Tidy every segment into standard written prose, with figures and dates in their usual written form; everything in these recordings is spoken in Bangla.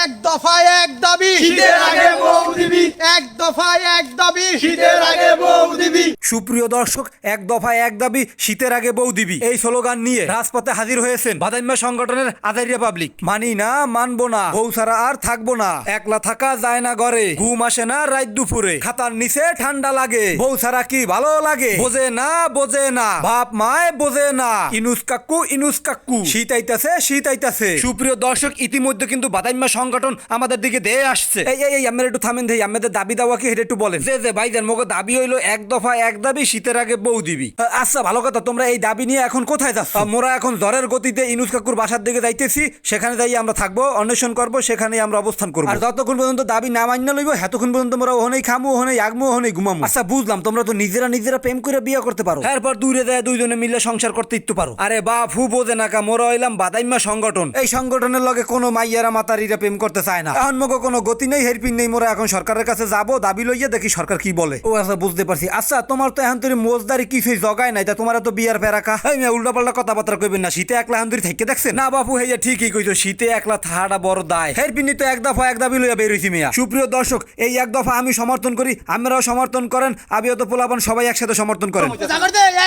এক দফায় এক দাবি, শীতের আগে বউ দিবি। এক দফায় এক দাবি, শীতের আগে বউ দিবি। সুপ্রিয় দর্শক, এক দফায় এক দাবি, শীতের আগে বউ দিবি, এই স্লোগান নিয়ে রাজপথে হাজির হয়েছেন বাদাইম্মা সংগঠনের আজাইরিয়া পাবলিক। মানি না, মানবো না, বউ ছাড়া আর থাকবো না, একলা থাকা যায় না ঘরে, ঘুম আসে না রাত দুপুরে, খাতার নিচে ঠান্ডা লাগে, বউ ছাড়া কি ভালো লাগে, বোঝে না বোঝে না, বাপ মায় বোঝে না, ইনুস কাকু, শীত আইতাছে শীত আইতাছে। সুপ্রিয় দর্শক, ইতিমধ্যে কিন্তু বাদাইম্মা সংগঠন আমাদের দিকে দিয়ে আসছে। এই আমরা একটু থামেন দেই, আমাদের দাবি দাওয়া কি একটু বলেন। যে ভাইজান মগো দাবি হইলো এক দফা এক দাবি, শীতের আগে বউ দিবি। আচ্ছা ভালো কথা, তোমরা এই দাবি নিয়ে এখন কোথায় যাচ্ছ? মোরা এখন জ্বরের গতিতে ইনুস কাকুর বাসার দিকে যাইতেছি, সেখানে যাই আমরা থাকবো, অন্বেষণ করবো, সেখানেই আমরা অবস্থান করবো। আর যতক্ষণ পর্যন্ত দাবি না মান্য লইব, এতক্ষণ পর্যন্ত মোরা ওখানেই খামু, ওখানেই আগমু, ওখানেই ঘুমামু। আচ্ছা বুঝলাম, তোমরা তো নিজেরা প্রেম করে বিয়ে করতে পারো, এরপর দূরে যায় দুইজনে মিলে সংসার করতে ইত্তু পারো। আরে বাপু বোঝে না কা, মোরা হইলাম বাদাইম্মা সংগঠন, এই সংগঠনের লগে কোনো মাইয়ারা মাতারিরা প্রেম করতে চায় না। এখন মগো কোনো গতি নেই, হেরপিন নেই, মোরা এখন সরকারের কাছে যাবো, দাবি লইয়া দেখি সরকার কি বলে। ও আচ্ছা বুঝতে পারছি। আচ্ছা তোমার তো এখন তোর মোজদারি কিছুই জগায় নাই, তা তোমার তো বিয়ার পেরাকা। এই মেয়ে উল্টা পাল্টা কথাবার্তা কইবেন না, শীতে একলা এখন থেকে দেখছেন না বাপু, হেয়া ঠিকই কইছো, শীতে একলা থাকাটা বড় দায়। হেরপিনি তো এক দফা এক দাবি লইয়া বের হইছি মিয়া। সুপ্রিয় দর্শক, এই এক দফা আমি সমর্থন করি, আপনারাও সমর্থন করেন, আমিও তো পোলাপান সবাই একসাথে সমর্থন করেন।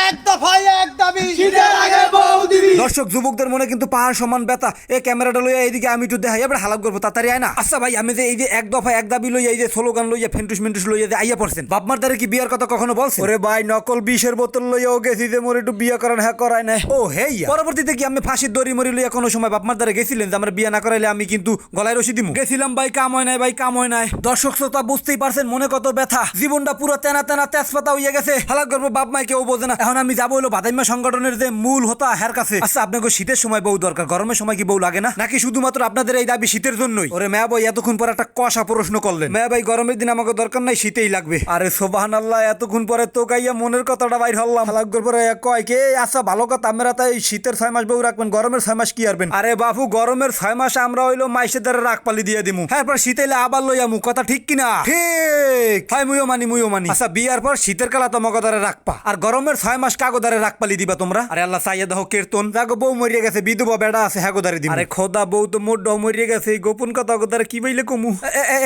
এক দফায় এক দাবি, শীতের আগে বউ দিবি। দর্শক যুবকদের মনে কিন্তু পাহাড় সমান ব্যথা। এই ক্যামেরাটা লইয়া এইদিকে আমি একটু দেখাই, এবার হালাপ করবো, তাড়াতাড়ি আয় না। আচ্ছা ভাই, আমি যে এই যে এক দফা এক দাবি লইয়া, এই যে স্লোগান লইয়া ফেন্টুস মেন্টুস লইয়া যে আইয়া পড়ছেন, বাপমার দ্বারা কি বিয়ার কথা কখনো বলছে? ওরে ভাই, নকল বিষের বোতল লইয়াও গেছি যে মোর একটু বিয়া করান, হ্যাঁ করায় নাই। ও হেইয়া, পরবর্তীতে কি আমি ফাঁসির দড়ি মরি লইয়া কোনো সময় বাপমার দ্বারা গেছিলেন যে আমার বিয়া না করাইলে আমি কিন্তু গলায় রশি দিমু? গেছিলাম ভাই, কাম হয় নাই ভাই, কাম হয় নাই। দর্শক শ্রোতা বুঝতেই পারছেন মনে কত ব্যথা, জীবনটা পুরো তেনা তেনা তেজপাতা হইয়া গেছে। হালাক করবো, বাপ মাই কেউ বোঝে না। এখন আমি যাবো হলো বাদাইম্মা সংগঠনের যে মূল হতা হের কাছে। আচ্ছা আপনাকে শীতের সময় বউ দরকার, গরমের সময় কি বউ লাগে না? নাকি শুধুমাত্র আপনাদের এই দাবি শীতের জন্যই? ওরে মেয়া ভাই, এতক্ষণ পর একটা কষা প্রশ্ন করলেন। মেয়া ভাই, গরমের দিন আমাকে দরকার নাই, শীতেই লাগবে। আরে সুবহানাল্লাহ, এতক্ষণ পরে তো গাইয়া মনের কথাটা বাইর হল্লাম। হালাক পরে কয় কে, আচ্ছা ভালো কথা, আমরা তাই শীতের 6 মাস বউ রাখবেন, গরমের 6 মাস কি আরবেন? আরে বাপু, গরমের 6 মাস আমরা হইলো মাইসের দ্বারা রাখ পালি দিয়ে দিমু, এরপর শীতেলে আবার লইয়ামু। কথা ঠিক কিনা? ঠিক। হয় মুইও মানি। আচ্ছা বিয়ার পর শীতের কালা তো মগদারে রাখপা, আর গরমের 6 মাস কাগদারে রাখ পালি দিবা তোমরা। আরে আল্লাহ চাইয়া দেখো কীর্তন, যাগো বউ মরিয়া গেছে, বিধবা বেড়া আছে, হ্যাগোদারে দিবা। আরে খোদা, বউ তো মোট মরিয়া গেছে, এই গোপন কথা গোদারে কি বইলে কমু?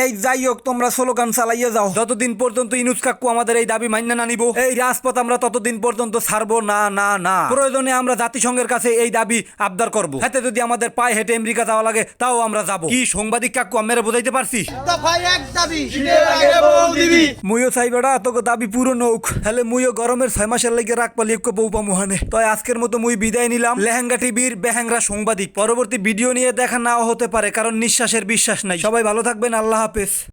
এই যাই হোক, তোমরা স্লোগান চালাইয়া যাও, যতদিন পর্যন্ত ইনুস কাকু আমাদের এই দাবি মান্য না নিব, এই রাজপথ আমরা ততদিন পর্যন্ত ছাড়বো না। প্রয়োজনে আমরা জাতিসংঘের কাছে এই দাবি আবদার করবো, হাতে যদি আমাদের পায়ে হেঁটে আমেরিকা যাওয়া লাগে তাও আমরা যাবো। কি সাংবাদিক কাকু, আমরা বোঝাইতে পারছি? দফায় এক দাবি, শীতের আগে বউ দিবি। মুইও চাই বেড়া তোকে দাবি পূরণ হোক, হলে মুইও গরমের 6 মাসের লাগে রাখ পালি বউ পামুহানে। তাই আজকের মতো মুই বিদায় নিলাম, লেহেঙ্গা টিভির বেহেংরা সাংবাদিক। পরবর্তী ভিডিও নিয়ে দেখা নাও হতে পারে, কারণ নিঃশ্বাসের বিশ্বাস নাই। সবাই ভালো থাকবেন, আল্লাহ হাফেজ।